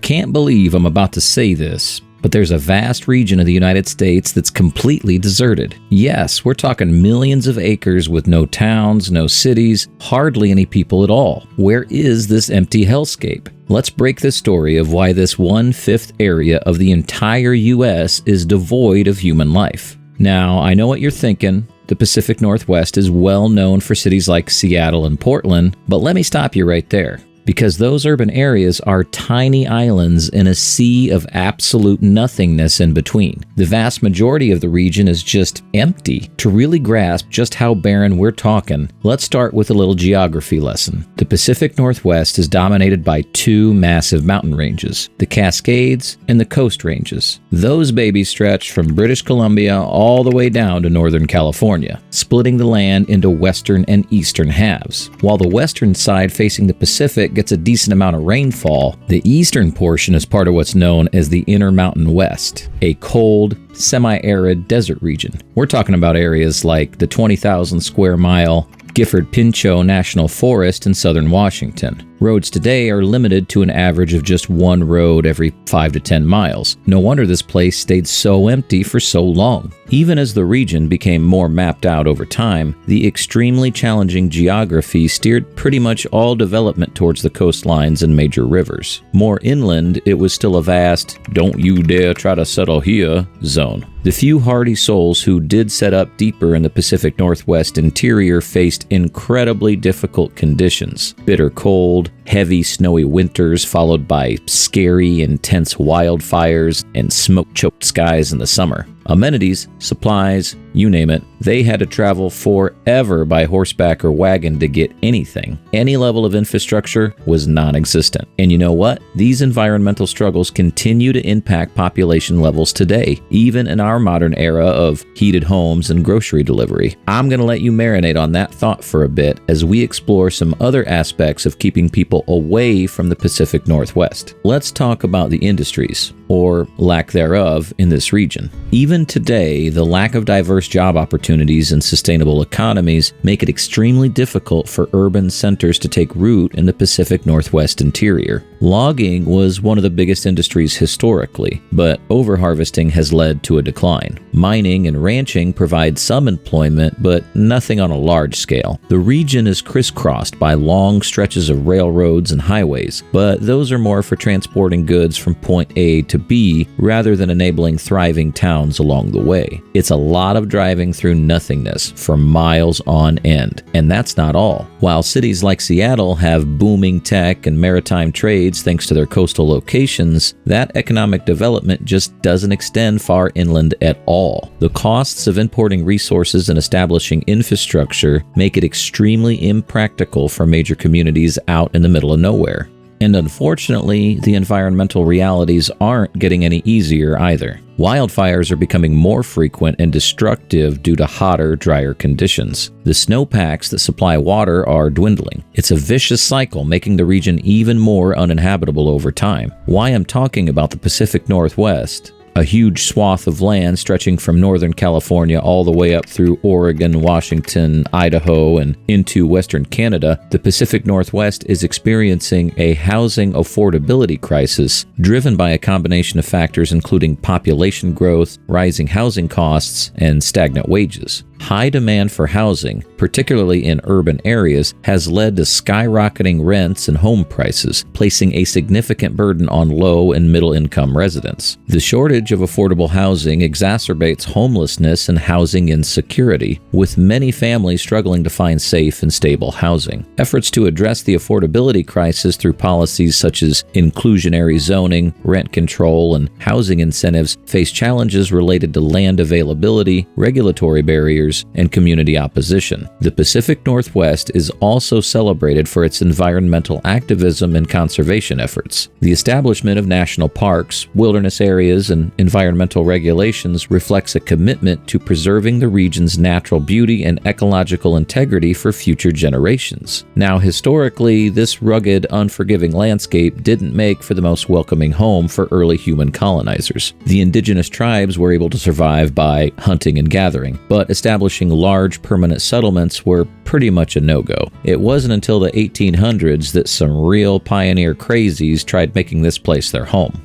can't believe I'm about to say this, but there's a vast region of the United States that's completely deserted. Yes, we're talking millions of acres with no towns, no cities, hardly any people at all. Where is this empty hellscape? Let's break the story of why this 1/5 area of the entire U.S. is devoid of human life. Now, I know what you're thinking. The Pacific Northwest is well known for cities like Seattle and Portland, but let me stop you right there. Because those urban areas are tiny islands in a sea of absolute nothingness in between. The vast majority of the region is just empty. To really grasp just how barren we're talking, let's start with a little geography lesson. The Pacific Northwest is dominated by two massive mountain ranges, the Cascades and the Coast Ranges. Those babies stretch from British Columbia all the way down to Northern California, splitting the land into western and eastern halves. While the western side facing the Pacific gets a decent amount of rainfall, the eastern portion is part of what's known as the Intermountain West, a cold, semi-arid desert region. We're talking about areas like the 20,000 square mile Gifford-Pinchot National Forest in southern Washington. Roads today are limited to an average of just one road every 5 to 10 miles. No wonder this place stayed so empty for so long. Even as the region became more mapped out over time, the extremely challenging geography steered pretty much all development towards the coastlines and major rivers. More inland, it was still a vast, "don't you dare try to settle here" zone. The few hardy souls who did set up deeper in the Pacific Northwest interior faced incredibly difficult conditions. Bitter cold, heavy snowy winters followed by scary, intense wildfires and smoke-choked skies in the summer. Amenities, supplies, you name it, they had to travel forever by horseback or wagon to get anything. Any level of infrastructure was non-existent. And you know what? These environmental struggles continue to impact population levels today, even in our modern era of heated homes and grocery delivery. I'm going to let you marinate on that thought for a bit as we explore some other aspects of keeping people away from the Pacific Northwest. Let's talk about the industries, or lack thereof, in this region. Even today, the lack of diverse job opportunities and sustainable economies make it extremely difficult for urban centers to take root in the Pacific Northwest interior. Logging was one of the biggest industries historically, but overharvesting has led to a decline. Mining and ranching provide some employment, but nothing on a large scale. The region is crisscrossed by long stretches of railroads and highways, but those are more for transporting goods from point A to B rather than enabling thriving towns along the way. It's a lot of driving through nothingness for miles on end. And that's not all. While cities like Seattle have booming tech and maritime trades thanks to their coastal locations, that economic development just doesn't extend far inland at all. The costs of importing resources and establishing infrastructure make it extremely impractical for major communities out in the middle of nowhere. And unfortunately, the environmental realities aren't getting any easier either. Wildfires are becoming more frequent and destructive due to hotter, drier conditions. The snowpacks that supply water are dwindling. It's a vicious cycle, making the region even more uninhabitable over time. Why I'm talking about the Pacific Northwest, a huge swath of land stretching from Northern California all the way up through Oregon, Washington, Idaho, and into Western Canada, the Pacific Northwest is experiencing a housing affordability crisis driven by a combination of factors including population growth, rising housing costs, and stagnant wages. High demand for housing, particularly in urban areas, has led to skyrocketing rents and home prices, placing a significant burden on low and middle-income residents. The shortage of affordable housing exacerbates homelessness and housing insecurity, with many families struggling to find safe and stable housing. Efforts to address the affordability crisis through policies such as inclusionary zoning, rent control, and housing incentives face challenges related to land availability, regulatory barriers, and community opposition. The Pacific Northwest is also celebrated for its environmental activism and conservation efforts. The establishment of national parks, wilderness areas, and environmental regulations reflects a commitment to preserving the region's natural beauty and ecological integrity for future generations. Now, historically, this rugged, unforgiving landscape didn't make for the most welcoming home for early human colonizers. The indigenous tribes were able to survive by hunting and gathering, but establishing establishing large permanent settlements were pretty much a no-go. It wasn't until the 1800s that some real pioneer crazies tried making this place their home.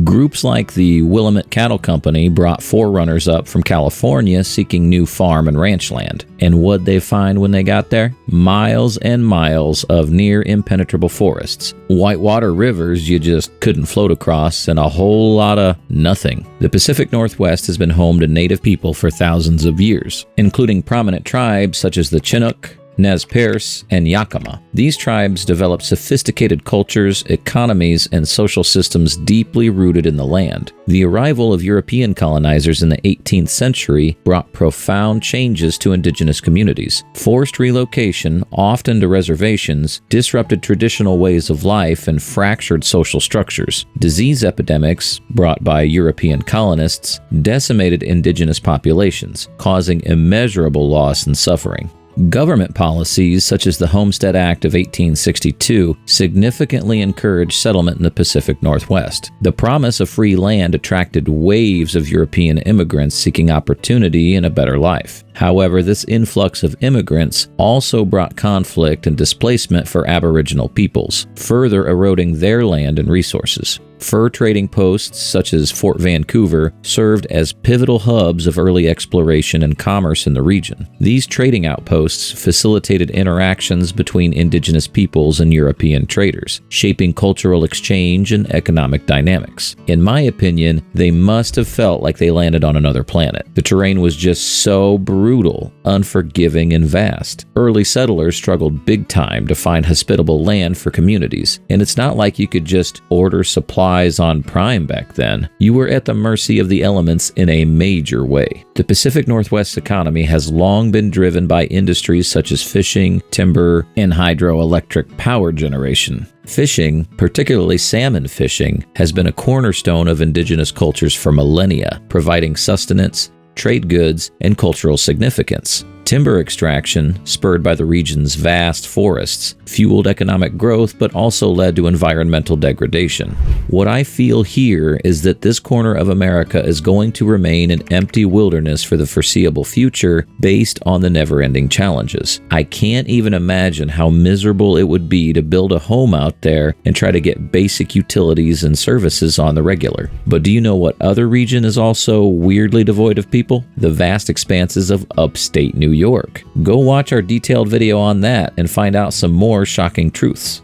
Groups like the Willamette Cattle Company brought forerunners up from California seeking new farm and ranch land. And what'd they find when they got there? Miles and miles of near impenetrable forests, whitewater rivers you just couldn't float across, and a whole lot of nothing. The Pacific Northwest has been home to native people for thousands of years, including prominent tribes such as the Chinook, Nez Perce, and Yakama. These tribes developed sophisticated cultures, economies, and social systems deeply rooted in the land. The arrival of European colonizers in the 18th century brought profound changes to indigenous communities. Forced relocation, often to reservations, disrupted traditional ways of life and fractured social structures. Disease epidemics, brought by European colonists, decimated indigenous populations, causing immeasurable loss and suffering. Government policies such as the Homestead Act of 1862 significantly encouraged settlement in the Pacific Northwest. The promise of free land attracted waves of European immigrants seeking opportunity and a better life. However, this influx of immigrants also brought conflict and displacement for Aboriginal peoples, further eroding their land and resources. Fur trading posts such as Fort Vancouver served as pivotal hubs of early exploration and commerce in the region. These trading outposts facilitated interactions between indigenous peoples and European traders, shaping cultural exchange and economic dynamics. In my opinion, they must have felt like they landed on another planet. The terrain was just so brutal, unforgiving, and vast. Early settlers struggled big time to find hospitable land for communities, and it's not like you could just order supplies on Prime back then. You were at the mercy of the elements in a major way. The Pacific Northwest economy has long been driven by industries such as fishing, timber, and hydroelectric power generation. Fishing, particularly salmon fishing, has been a cornerstone of indigenous cultures for millennia, providing sustenance, trade goods, and cultural significance. Timber extraction, spurred by the region's vast forests, fueled economic growth but also led to environmental degradation. What I feel here is that this corner of America is going to remain an empty wilderness for the foreseeable future based on the never-ending challenges. I can't even imagine how miserable it would be to build a home out there and try to get basic utilities and services on the regular. But do you know what other region is also weirdly devoid of people? The vast expanses of upstate New York. Go watch our detailed video on that and find out some more shocking truths.